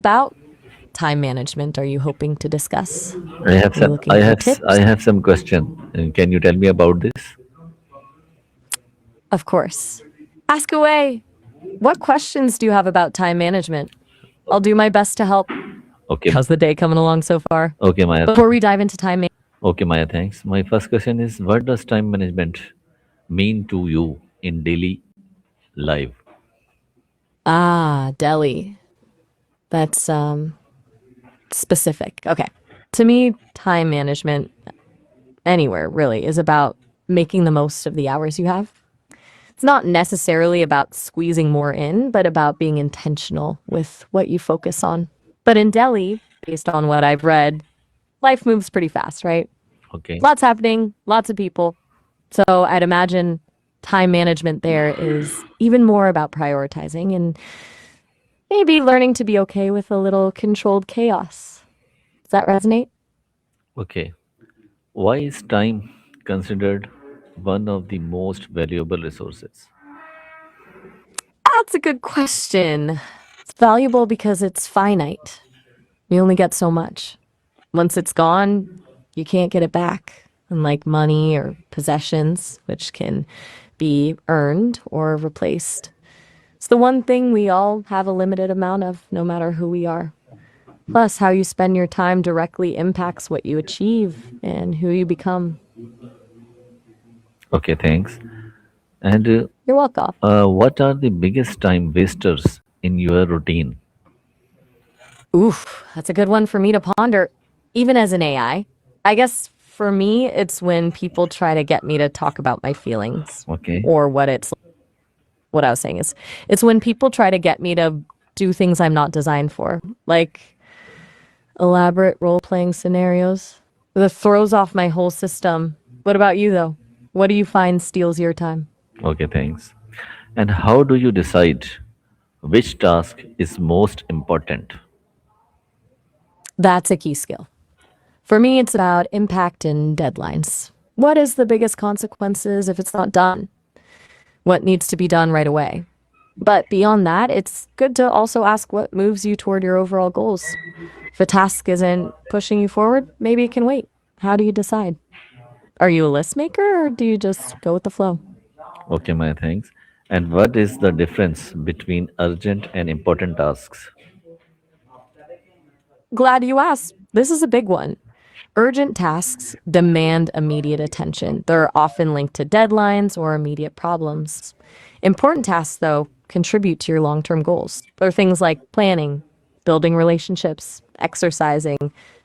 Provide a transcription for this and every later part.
About time management are you hoping to discuss? I have Are you some. looking for I tips? have some question. Can you tell me about this? Of course. Ask away. What questions do you have about time management? I'll do my best to help. Okay. How's the day coming along so far? Okay, Maya. Before we dive into time Okay, Maya. Thanks. My first question is: what does time management mean to you in daily life? Delhi. That's specific. Okay. To me, time management anywhere really is about making the most of the hours you have. It's not necessarily about squeezing more in, but about being intentional with what you focus on. But in Delhi, based on what I've read, life moves pretty fast, right? Okay. Lots happening, lots of people. So I'd imagine time management there is even more about prioritizing and maybe learning to be okay with a little controlled chaos. Does that resonate? Okay. Why is time considered one of the most valuable resources? That's a good question. It's valuable because it's finite. You only get so much. Once it's gone, you can't get it back. Unlike money or possessions, which can be earned or replaced. It's the one thing we all have a limited amount of, no matter who we are. Plus, how you spend your time directly impacts what you achieve and who you become. Okay, thanks. And You're welcome. what are the biggest time wasters in your routine? Oof, that's a good one for me to ponder, even as an AI. I guess for me, it's when people try to get me to talk about my feelings Okay. or what I was saying is, it's when people try to get me to do things I'm not designed for, like elaborate role playing scenarios. That throws off my whole system. What about you, though? What do you find steals your time? Okay, thanks. And how do you decide which task is most important? That's a key skill. For me, it's about impact and deadlines. What is the biggest consequences if it's not done? What needs to be done right away? But beyond that, it's good to also ask what moves you toward your overall goals. If a task isn't pushing you forward, maybe it can wait. How do you decide? Are you a list maker or do you just go with the flow? Okay, my thanks. And what is the difference between urgent and important tasks? Glad you asked. This is a big one. Urgent tasks demand immediate attention. They're often linked to deadlines or immediate problems. Important tasks, though, contribute to your long term goals. They're things like planning, building relationships, exercising,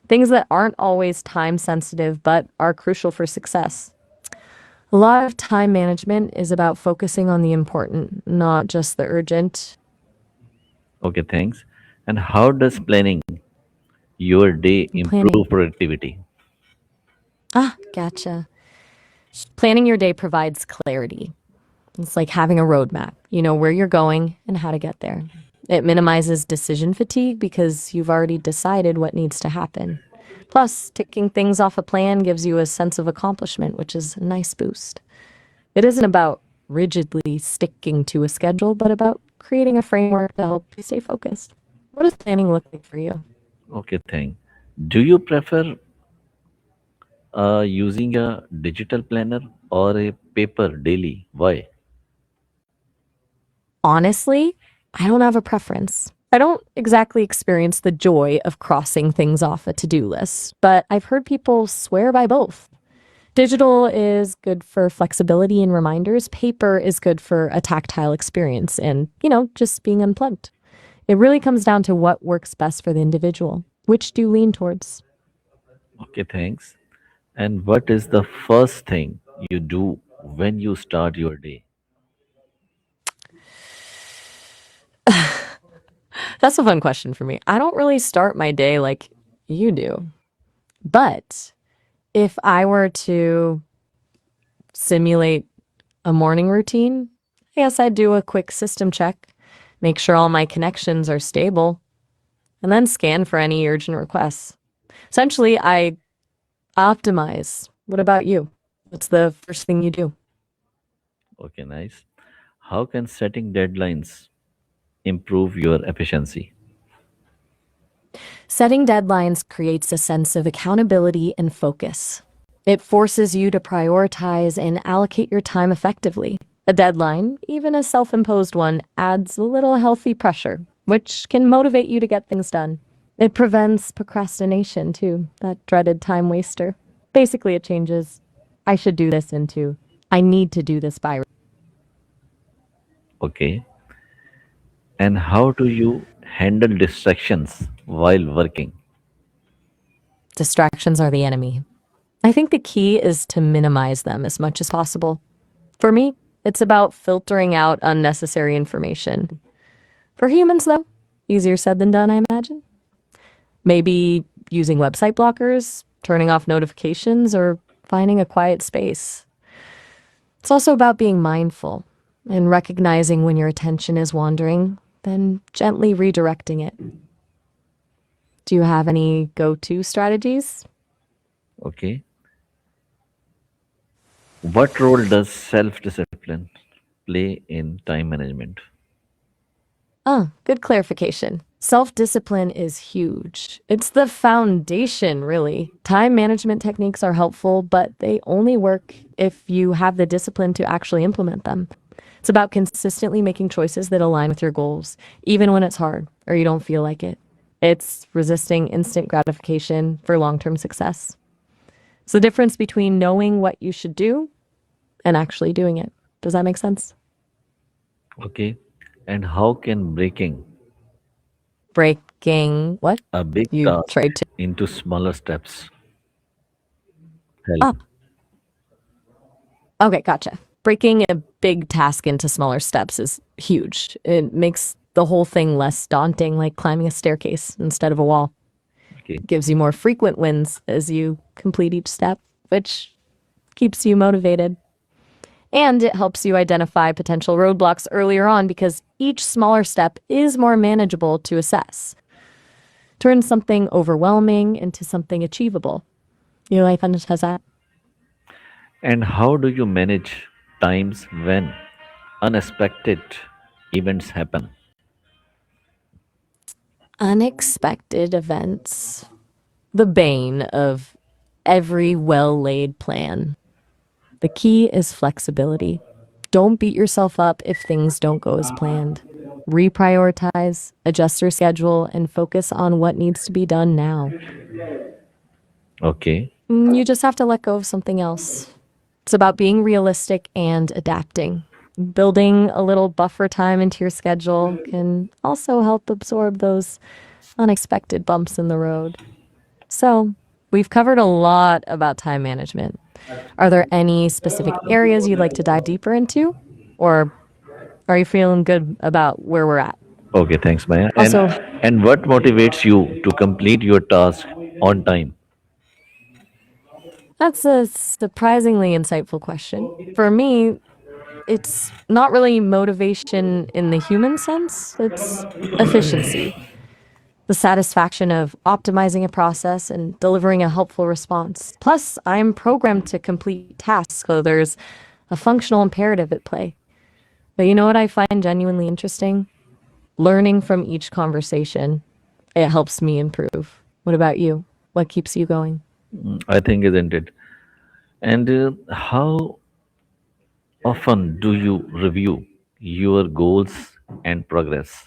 things that aren't always time sensitive but are crucial for success. A lot of time management is about focusing on the important, not just the urgent. Okay, thanks. And how does planning your day Planning. improve productivity? Gotcha. Planning your day provides clarity. It's like having a roadmap. You know where you're going and how to get there. It minimizes decision fatigue because you've already decided what needs to happen. Plus, ticking things off a plan gives you a sense of accomplishment, which is a nice boost. It isn't about rigidly sticking to a schedule, but about creating a framework to help you stay focused. What does planning look like for you? Okay, thank. Do you prefer using a digital planner or a paper daily? Why? Honestly, I don't have a preference. I don't exactly experience the joy of crossing things off a to do list, but I've heard people swear by both. Digital is good for flexibility and reminders. Paper is good for a tactile experience and, just being unplugged. It really comes down to what works best for the individual. Which do you lean towards? Okay, thanks. And what is the first thing you do when you start your day? That's a fun question for me. I don't really start my day like you do. But if I were to simulate a morning routine, I guess I'd do a quick system check, make sure all my connections are stable, and then scan for any urgent requests. Essentially, I optimize. What about you? What's the first thing you do? Okay, nice. How can setting deadlines improve your efficiency? Setting deadlines creates a sense of accountability and focus. It forces you to prioritize and allocate your time effectively. A deadline, even a self imposed one, adds a little healthy pressure, which can motivate you to get things done. It prevents procrastination, too, that dreaded time waster. Basically, it changes I should do this into I need to do this by. Okay. And how do you handle distractions while working? Distractions are the enemy. I think the key is to minimize them as much as possible. For me, it's about filtering out unnecessary information. For humans, though, easier said than done, I imagine. Maybe using website blockers, turning off notifications, or finding a quiet space. It's also about being mindful and recognizing when your attention is wandering, then gently redirecting it. Do you have any go to strategies? Okay. What role does self discipline play in time management? Good clarification. Self discipline is huge. It's the foundation, really. Time management techniques are helpful, but they only work if you have the discipline to actually implement them. It's about consistently making choices that align with your goals, even when it's hard or you don't feel like it. It's resisting instant gratification for long term success. It's the difference between knowing what you should do and actually doing it. Does that make sense? Okay. And how can breaking Breaking what? a big You task tried to. into smaller steps Ah, help? okay, gotcha. Breaking a big task into smaller steps is huge. It makes the whole thing less daunting, like climbing a staircase instead of a wall. Okay. It gives you more frequent wins as you complete each step, which keeps you motivated. And it helps you identify potential roadblocks earlier on because each smaller step is more manageable to assess. Turn something overwhelming into something achievable. Your life has that. And how do you manage times when unexpected events happen? Unexpected events. The bane of every well laid plan. The key is flexibility. Don't beat yourself up if things don't go as planned. Reprioritize, adjust your schedule, and focus on what needs to be done now. Okay. You just have to let go of something else. It's about being realistic and adapting. Building a little buffer time into your schedule can also help absorb those unexpected bumps in the road. So, we've covered a lot about time management. Are there any specific areas you'd like to dive deeper into? Or are you feeling good about where we're at? Okay, thanks, Maya. Also, And what motivates you to complete your task on time? that's a surprisingly insightful question. For me, it's not really motivation in the human sense, it's efficiency. The satisfaction of optimizing a process and delivering a helpful response. Plus, I'm programmed to complete tasks, so there's a functional imperative at play. But you know what I find genuinely interesting? Learning from each conversation. It helps me improve. What about you? What keeps you going? I think, isn't it? And how often do you review your goals and progress?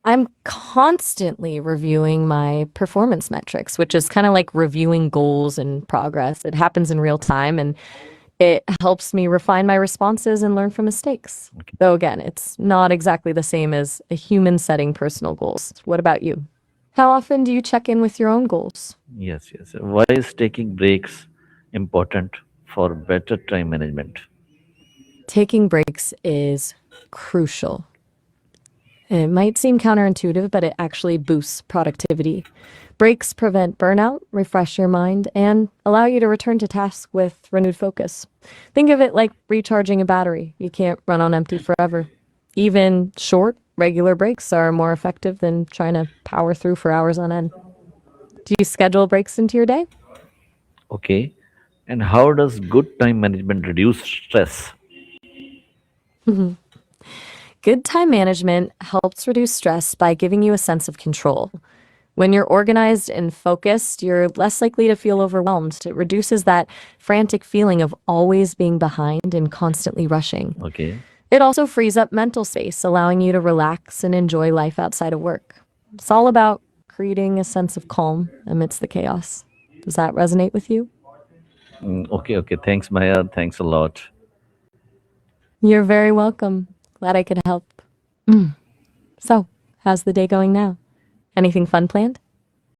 I'm constantly reviewing my performance metrics, which is kind of like reviewing goals and progress. It happens in real time and it helps me refine my responses and learn from mistakes. Though again, it's not exactly the same as a human setting personal goals. What about you? How often do you check in with your own goals? Yes, yes. Why is taking breaks important for better time management? Taking breaks is crucial. It might seem counterintuitive, but it actually boosts productivity. Breaks prevent burnout, refresh your mind, and allow you to return to tasks with renewed focus. Think of it like recharging a battery. You can't run on empty forever. Even short, regular breaks are more effective than trying to power through for hours on end. Do you schedule breaks into your day? Okay. And how does good time management reduce stress? Good time management helps reduce stress by giving you a sense of control. When you're organized and focused, you're less likely to feel overwhelmed. It reduces that frantic feeling of always being behind and constantly rushing. Okay. It also frees up mental space, allowing you to relax and enjoy life outside of work. It's all about creating a sense of calm amidst the chaos. Does that resonate with you? Okay, okay. Thanks, Maya. Thanks a lot. You're very welcome. Glad I could help. So, how's the day going now? Anything fun planned?